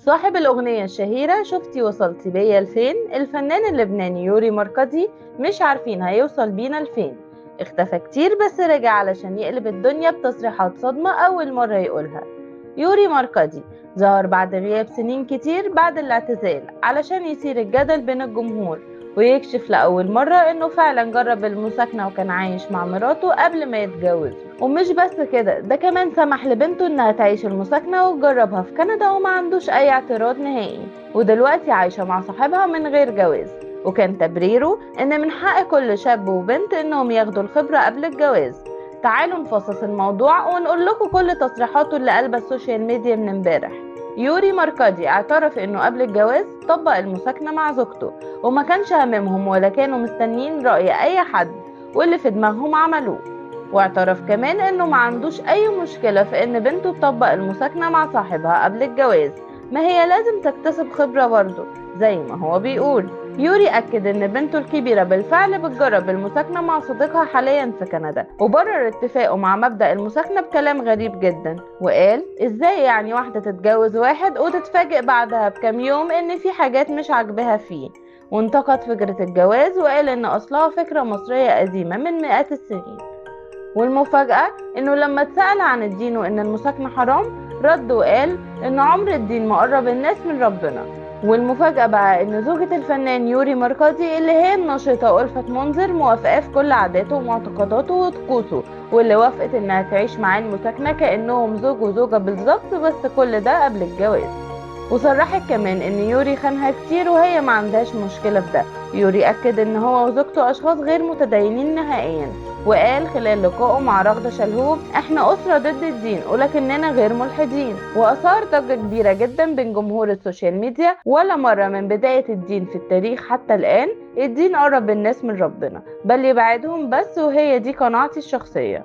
صاحب الأغنية الشهيرة "شفتي وصلتِ بيا لفين" الفنان اللبناني يوري مركزي مش عارفين هيوصل بينا لفين. اختفى كتير بس رجع علشان يقلب الدنيا بتصريحات صدمة أول مرة يقولها. يوري مركزي ظهر بعد غياب سنين كتير بعد الاعتزال علشان يثير الجدل بين الجمهور، ويكشف لأول مرة إنه فعلا جرب المساكنة وكان عايش مع مراته قبل ما يتجوزوا. ومش بس كده، ده كمان سمح لبنته انها تعيش المساكنة وتجربها في كندا وما عندوش اي اعتراض نهائي، ودلوقتي عايشة مع صاحبها من غير جواز. وكان تبريره ان من حق كل شاب وبنت انهم ياخدوا الخبرة قبل الجواز. تعالوا نفصص الموضوع ونقول لكم كل تصريحاته اللي قلبة السوشيال ميديا من امبارح. يوري ماركادي اعترف انه قبل الجواز طبق المساكنة مع زوجته، وما كانش هاممهم ولا كانوا مستنيين رأي اي حد، واللي في دماغهم عملوه. واعترف كمان انه ما عندوش اي مشكلة في ان بنته تطبق المساكنة مع صاحبها قبل الجواز، ما هي لازم تكتسب خبرة برضه زي ما هو بيقول. يوري أكد إن بنته الكبيرة بالفعل بتجرب المساكنة مع صديقها حاليا في كندا، وبرر اتفاقه مع مبدأ المساكنة بكلام غريب جدا، وقال إزاي يعني واحدة تتجوز واحد وتتفاجئ بعدها بكام يوم إن في حاجات مش عاجباها فيه. وانتقد فكرة الجواز وقال إن أصلها فكرة مصرية قديمة من مئات السنين. والمفاجأة إنه لما اتسأل عن الدين وإن المساكنة حرام، رد وقال إن عمر الدين ما قرب الناس من ربنا. والمفاجأة بقى إن زوجة الفنان يوري مركزي اللي هي الناشطة ألفت منذر موافقة في كل عاداته ومعتقداته وطقوسه، واللي وافقت إنها تعيش معاه المساكنة كأنهم زوج وزوجة بالظبط، بس كل ده قبل الجواز. وصرحت كمان ان يوري خانها كتير وهي ما عندهاش مشكلة في ده. يوري اكد ان هو وزوجته اشخاص غير متدينين نهائيا، وقال خلال لقائه مع رغدة شلهوب احنا اسرة ضد الدين ولكننا غير ملحدين، واثار ضجة كبيرة جدا بين جمهور السوشيال ميديا. ولا مرة من بداية الدين في التاريخ حتى الان الدين قرب الناس من ربنا، بل يبعدهم بس، وهي دي قناعتي الشخصية.